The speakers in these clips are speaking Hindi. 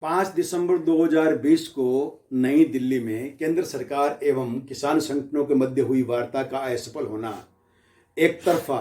5 दिसंबर 2020 को नई दिल्ली में केंद्र सरकार एवं किसान संगठनों के मध्य हुई वार्ता का असफल होना एक तरफा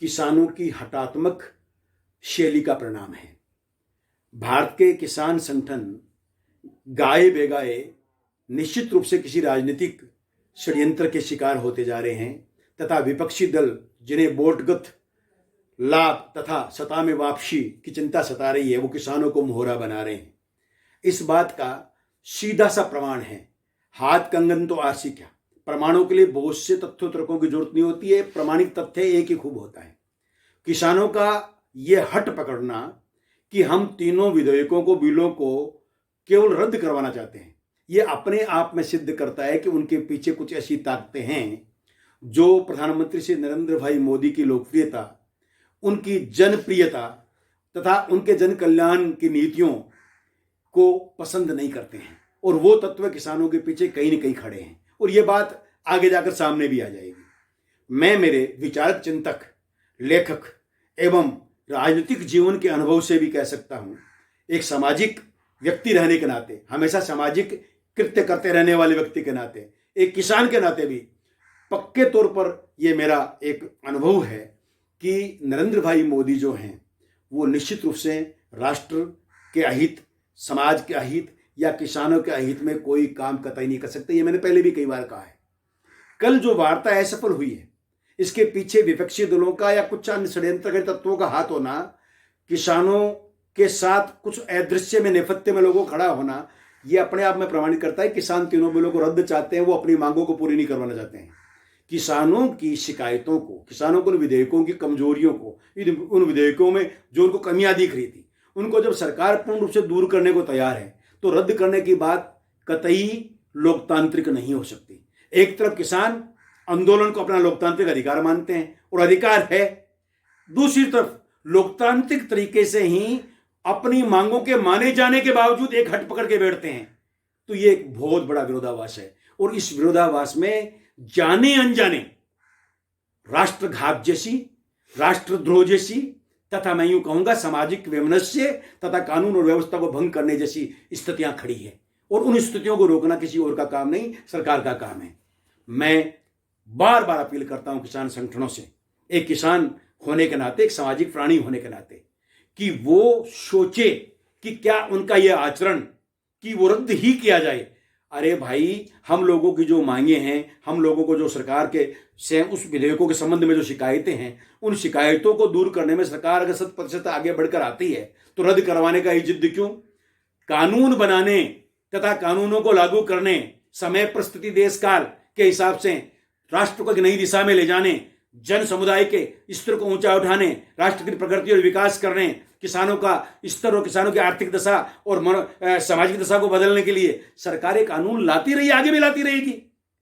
किसानों की हठात्मक शैली का परिणाम है। भारत के किसान संगठन गाए बेगाए निश्चित रूप से किसी राजनीतिक षड्यंत्र के शिकार होते जा रहे हैं तथा विपक्षी दल जिन्हें वोटगत लाभ तथा सत्ता में वापसी की चिंता सता रही है, वो किसानों को मोहरा बना रहे हैं। इस बात का सीधा सा प्रमाण है, हाथ कंगन तो आरसी क्या। प्रमाणों के लिए बहुत से तथ्यों तर्कों की जरूरत नहीं होती है, प्रमाणिक तथ्य एक ही खूब होता है। किसानों का यह हट पकड़ना कि हम तीनों विधेयकों को, बिलों को केवल रद्द करवाना चाहते हैं, यह अपने आप में सिद्ध करता है कि उनके पीछे कुछ ऐसी ताकतें हैं जो प्रधानमंत्री श्री नरेंद्र भाई मोदी की लोकप्रियता, उनकी जनप्रियता तथा उनके जन कल्याण की नीतियों को पसंद नहीं करते हैं। और वो तत्व किसानों के पीछे कहीं न कहीं खड़े हैं और ये बात आगे जाकर सामने भी आ जाएगी। मैं मेरे विचारक, चिंतक, लेखक एवं राजनीतिक जीवन के अनुभव से भी कह सकता हूं, एक सामाजिक व्यक्ति रहने के नाते, हमेशा सामाजिक कृत्य करते रहने वाले व्यक्ति के नाते, एक किसान के नाते भी पक्के तौर पर यह मेरा एक अनुभव है कि नरेंद्र भाई मोदी जो हैं वो निश्चित रूप से राष्ट्र के अहित, समाज के अहित या किसानों के अहित में कोई काम कतई नहीं कर सकते। ये मैंने पहले भी कई बार कहा है। कल जो वार्ता असफल हुई है, इसके पीछे विपक्षी दलों का या कुछ अन्य षड्यंत्रकारी तत्वों का हाथ होना, किसानों के साथ कुछ अदृश्य में, नेपथ्य में लोगों खड़ा होना, यह अपने आप में प्रमाणित करता है किसान तीनों बिलों को रद्द चाहते हैं, वो अपनी मांगों को पूरी नहीं करवाना चाहते हैं। किसानों की शिकायतों को, किसानों को, उन विधेयकों की कमजोरियों को, उन विधेयकों में जो उनको कमियां दिख रही थी, उनको जब सरकार पूर्ण रूप से दूर करने को तैयार है तो रद्द करने की बात कतई लोकतांत्रिक नहीं हो सकती। एक तरफ किसान आंदोलन को अपना लोकतांत्रिक अधिकार मानते हैं और अधिकार है, दूसरी तरफ लोकतांत्रिक तरीके से ही अपनी मांगों के माने जाने के बावजूद एक हट पकड़ के बैठते हैं। तो ये एक बहुत बड़ा विरोधाभास है और इस विरोधाभास में जाने अनजाने राष्ट्रघात जैसी, राष्ट्रद्रोह जैसी तथा मैं यूं कहूंगा सामाजिक वैमनस्य तथा कानून और व्यवस्था को भंग करने जैसी स्थितियां खड़ी है और उन स्थितियों को रोकना किसी और का काम नहीं, सरकार का काम है। मैं बार बार अपील करता हूं किसान संगठनों से, एक किसान होने के नाते, एक सामाजिक प्राणी होने के नाते, कि वो सोचे कि क्या उनका यह आचरण कि वो रद्द ही किया जाए। अरे भाई, हम लोगों की जो मांगे हैं, हम लोगों को जो सरकार के से उस विधेयकों के संबंध में जो शिकायतें हैं, उन शिकायतों को दूर करने में सरकार अगर 100% आगे बढ़कर आती है तो रद्द करवाने का ही जिद क्यों। कानून बनाने तथा कानूनों को लागू करने, समय, परिस्थिति, देश काल के हिसाब से राष्ट्र को एक नई दिशा में ले जाने, जन समुदाय के स्तर को ऊंचा उठाने, राष्ट्र की प्रगति और विकास करने, किसानों का स्तर और किसानों की आर्थिक दशा और सामाजिक दशा को बदलने के लिए सरकारें कानून लाती रही, आगे भी लाती रहेगी।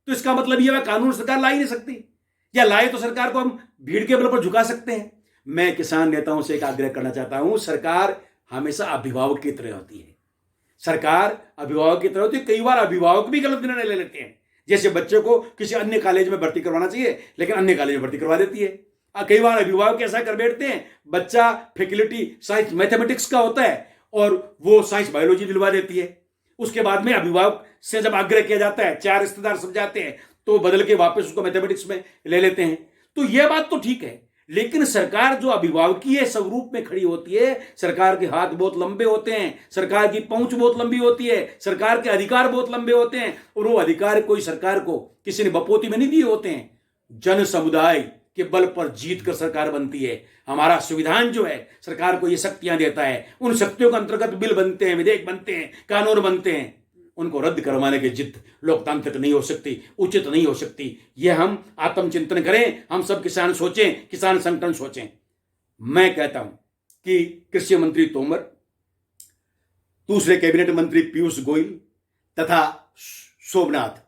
तो इसका मतलब यह है कानून सरकार ला ही नहीं सकती, या लाए तो सरकार को हम भीड़ के बल पर झुका सकते हैं। मैं किसान नेताओं से एक आग्रह करना चाहता हूं, सरकार हमेशा अभिभावक की तरह होती है। सरकार अभिभावक की तरह होती है। कई बार अभिभावक भी गलत निर्णय ले लेते हैं, जैसे बच्चे को किसी अन्य कॉलेज में भर्ती करवाना चाहिए लेकिन अन्य कॉलेज में भर्ती करवा देती है। कई बार अभिभावक ऐसा कर बैठते हैं, बच्चा फैकल्टी साइंस मैथमेटिक्स का होता है और वो साइंस बायोलॉजी दिलवा देती है। उसके बाद में अभिभावक से जब आग्रह किया जाता है, 4 रिश्तेदार समझाते हैं, तो बदल के वापस उसको मैथमेटिक्स में ले लेते हैं। तो यह बात तो ठीक है, लेकिन सरकार जो अभिभावकीय स्वरूप में खड़ी होती है, सरकार के हाथ बहुत लंबे होते हैं, सरकार की पहुंच बहुत लंबी होती है, सरकार के अधिकार बहुत लंबे होते हैं और वो अधिकार कोई सरकार को किसी ने बपोती में नहीं दिए होते हैं। जन समुदाय के बल पर जीत कर सरकार बनती है। हमारा संविधान जो है सरकार को ये शक्तियां देता है, उन शक्तियों के अंतर्गत बिल बनते हैं, विधेयक बनते हैं, कानून बनते हैं। उनको रद्द करवाने की जिद लोकतांत्रिक नहीं हो सकती, उचित नहीं हो सकती। यह हम आत्मचिंतन करें, हम सब किसान सोचें, किसान संगठन सोचें। मैं कहता हूं कि कृषि मंत्री तोमर, दूसरे कैबिनेट मंत्री पीयूष गोयल तथा सोमनाथ,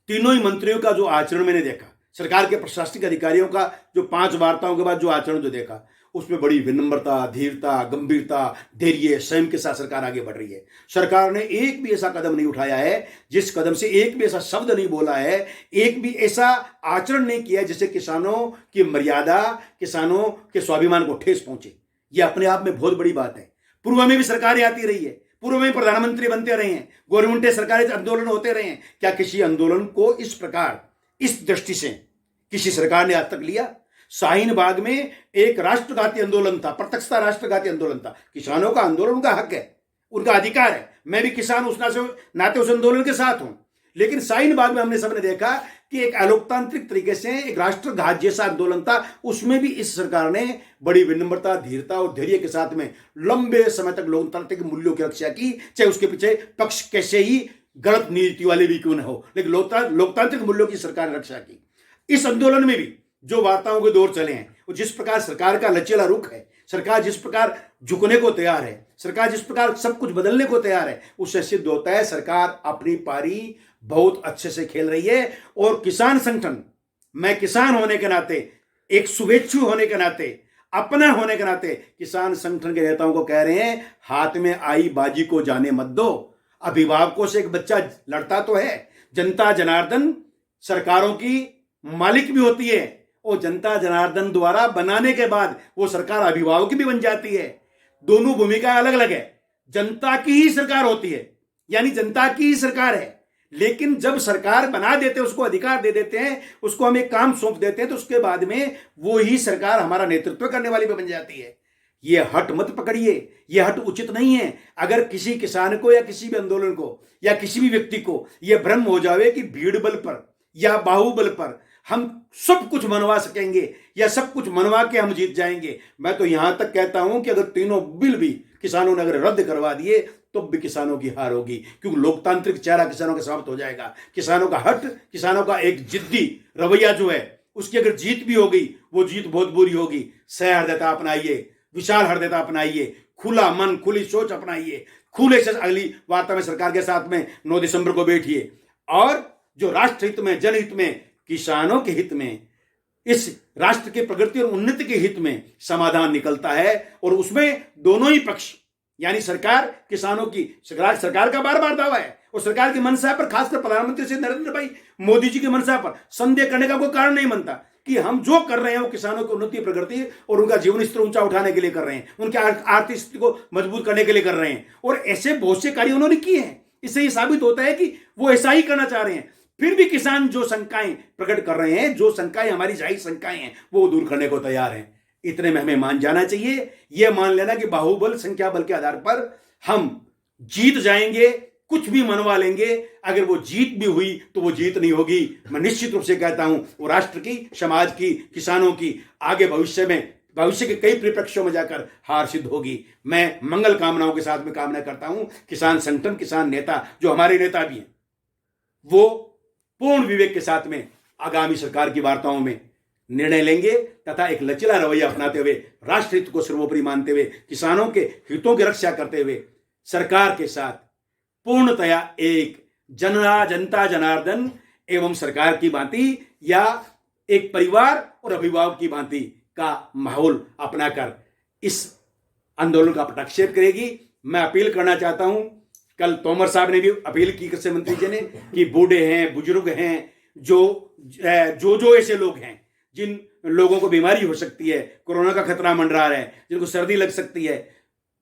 तीनों ही मंत्रियों का जो आचरण मैंने देखा, सरकार के प्रशासनिक अधिकारियों का जो 5 वार्ताओं के बाद जो आचरण जो देखा, उसमें बड़ी विनम्रता, धीरता, गंभीरता, धैर्य, संयम के साथ सरकार आगे बढ़ रही है। सरकार ने एक भी ऐसा कदम नहीं उठाया है, जिस कदम से एक भी ऐसा शब्द नहीं बोला है, एक भी ऐसा आचरण नहीं किया जिससे किसानों की मर्यादा, किसानों के स्वाभिमान को ठेस पहुंचे। यह अपने आप में बहुत बड़ी बात है। पूर्व में भी सरकारें आती रही है, पूर्व में प्रधानमंत्री बनते रहे हैं, गवर्नमेंट सरकारी आंदोलन होते रहे हैं। क्या किसी आंदोलन को इस प्रकार, इस दृष्टि से किसी सरकार ने आज तक लिया? शाहीन बाग में एक राष्ट्रघाती आंदोलन था, प्रत्यक्षता राष्ट्रघाती आंदोलन था। किसानों का आंदोलन उनका हक है, उनका अधिकार है। मैं भी किसान उस नाते उस आंदोलन के साथ हूं। लेकिन शाहीन बाग में हमने सबने देखा कि एक अलोकतांत्रिक तरीके से एक राष्ट्रघात जैसा आंदोलन था। उसमें भी इस सरकार ने बड़ी विनम्रता, धीरता और धैर्य के साथ में लंबे समय तक लोकतांत्रिक मूल्यों की रक्षा की, चाहे उसके पीछे पक्ष कैसे ही गलत नीति वाले भी क्यों न हो, लेकिन लोकतांत्रिक मूल्यों की सरकार ने रक्षा की। इस आंदोलन में भी जो वार्ताओं के दौर चले हैं, और जिस प्रकार सरकार का लचीला रुख है, सरकार जिस प्रकार झुकने को तैयार है, सरकार जिस प्रकार सब कुछ बदलने को तैयार है, उससे सिद्ध होता है सरकार अपनी पारी बहुत अच्छे से खेल रही है। और किसान संगठन, मैं किसान होने के नाते, एक शुभेच्छु होने के नाते, अपना होने के नाते किसान संगठन के नेताओं को कह रहे हैं, हाथ में आई बाजी को जाने मत दो। अभिभावकों से एक बच्चा लड़ता तो है, जनता जनार्दन सरकारों की मालिक भी होती है, और जनता जनार्दन द्वारा बनाने के बाद वो सरकार अभिभावक भी बन जाती है। दोनों भूमिका अलग अलग है। जनता की ही सरकार होती है, यानी जनता की ही सरकार है। लेकिन जब सरकार बना देते हैं, उसको अधिकार दे देते हैं, उसको हम एक काम सौंप देते हैं, तो उसके बाद में वो ही सरकार हमारा नेतृत्व करने वाली भी बन जाती है। ये हट मत पकड़िए, ये हट उचित नहीं है। अगर किसी किसान को या किसी भी आंदोलन को या किसी भी व्यक्ति को यह भ्रम हो जावे कि भीड़ बल पर या बाहुबल पर हम सब कुछ मनवा सकेंगे या सब कुछ मनवा के हम जीत जाएंगे, मैं तो यहां तक कहता हूं कि अगर तीनों बिल भी किसानों ने अगर रद्द करवा दिए तो भी किसानों की हार होगी, क्योंकि लोकतांत्रिक चेहरा किसानों का समाप्त हो जाएगा। किसानों का हट, किसानों का एक जिद्दी रवैया जो है, उसकी अगर जीत भी होगी, वो जीत बहुत बुरी होगी। सह हृदयता अपनाइए, विशाल हृदयता अपनाइए, खुला मन, खुली सोच अपनाइए, खुले से अगली वार्ता में सरकार के साथ में 9 दिसंबर को बैठिए, और जो राष्ट्र हित में, जनहित में, किसानों के हित में, इस राष्ट्र के प्रगति और उन्नति के हित में समाधान निकलता है। और उसमें दोनों ही पक्ष, यानी सरकार, किसानों की सरकार का बार बार दावा है, और सरकार की मंशा पर, खासकर प्रधानमंत्री श्री नरेंद्र भाई मोदी जी की मंशा पर संदेह करने का कोई कारण नहीं बनता कि हम जो कर रहे हैं वो किसानों की उन्नति, प्रगति और उनका जीवन स्तर ऊंचा उठाने के लिए कर रहे हैं, उनके आर्थिक स्थिति को मजबूत करने के लिए कर रहे हैं। और ऐसे बहुत से कार्य उन्होंने किए हैं। इससे यह साबित होता है कि वो ऐसा ही करना चाह रहे हैं। फिर भी किसान जो शंकाएं प्रकट कर रहे हैं, जो शंकाएं हमारी जाहिर शंकाएं हैं, वो दूर करने को तैयार हैं। इतने में हमें मान जाना चाहिए, यह मान लेना कि बाहुबल, संख्या बल के आधार पर हम जीत जाएंगे, कुछ भी मनवा लेंगे। अगर वो जीत भी हुई तो वो जीत नहीं होगी। मैं निश्चित रूप से कहता हूं, वो राष्ट्र की, समाज की, किसानों की आगे भविष्य के कई परिप्रेक्ष्यों में जाकर हार सिद्ध होगी। मैं मंगल कामनाओं के साथ में कामना करता हूं, किसान संगठन, किसान नेता जो हमारे नेता भी हैं, वो पूर्ण विवेक के साथ में आगामी सरकार की वार्ताओं में निर्णय लेंगे, तथा एक लचीला रवैया अपनाते हुए, राष्ट्र हित को सर्वोपरि मानते हुए, किसानों के हितों की रक्षा करते हुए सरकार के साथ पूर्णतया एक जनता जनार्दन एवं सरकार की भांति या एक परिवार और अभिभावक की भांति का माहौल अपनाकर इस आंदोलन का पटाक्षेप करेगी। मैं अपील करना चाहता हूं, कल तोमर साहब ने भी अपील की, कृषि मंत्री जी ने, कि बूढ़े हैं, बुजुर्ग हैं, जो ऐसे लोग हैं जिन लोगों को बीमारी हो सकती है, कोरोना का खतरा मंडरा रहा है, जिनको सर्दी लग सकती है,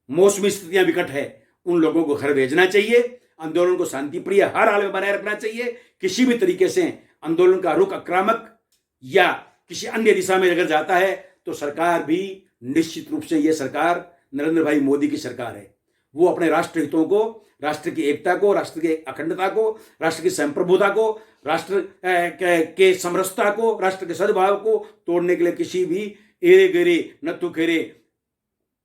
मौसमी स्थितियां विकट है, उन लोगों को घर भेजना चाहिए। आंदोलन को शांतिप्रिय हर हाल में बनाए रखना चाहिए। किसी भी तरीके से आंदोलन का रुख आक्रामक या किसी अन्य दिशा में अगर जाता है तो सरकार भी निश्चित रूप से, यह सरकार नरेंद्र भाई मोदी की सरकार है। वो अपने राष्ट्र हितों को, राष्ट्र की एकता को, राष्ट्र की अखंडता को, राष्ट्र की संप्रभुता को, राष्ट्र के समरसता को, राष्ट्र के सद्भाव को तोड़ने के लिए किसी भी एरे गेरे, नत्थु खेरे,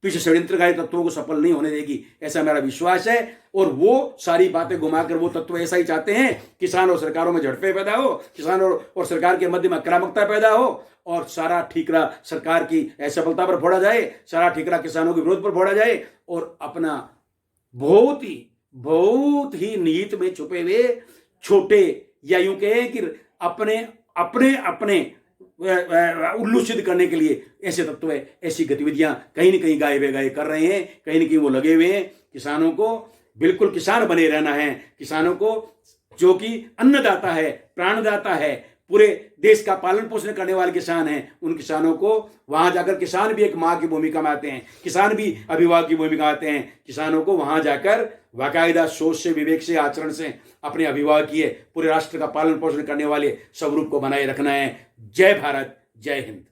पीछे षड्यंत्रकारी तत्वों को सफल नहीं होने देगी, ऐसा मेरा विश्वास है। और वो सारी बातें घुमाकर वो तत्व ऐसा ही चाहते हैं, किसान और सरकारों में झड़पें पैदा हो, किसान और सरकार के मध्य में आक्रामकता पैदा हो, और सारा ठीकरा सरकार की असफलता पर फोड़ा जाए, सारा ठीकरा किसानों के विरोध पर फोड़ा जाए, और अपना बहुत ही निहित में छुपे हुए छोटे, या यूं कहें कि अपने उल्लू सिद्ध करने के लिए ऐसे तत्व, ऐसी गतिविधियां कहीं न कहीं गाये बेगाये कर रहे हैं, कहीं न कहीं वो लगे हुए हैं। किसानों को बिल्कुल किसान बने रहना है। किसानों को, जो कि अन्नदाता है, प्राणदाता है, पूरे देश का पालन पोषण करने वाले किसान हैं, उन किसानों को वहां जाकर, किसान भी एक माँ की भूमिका में आते हैं, किसान भी अभिभावक की भूमिका आते हैं, किसानों को वहां जाकर बाकायदा सोच से, विवेक से, आचरण से, अपने अभिभावकीय पूरे राष्ट्र का पालन पोषण करने वाले स्वरूप को बनाए रखना है। जय भारत, जय हिंद।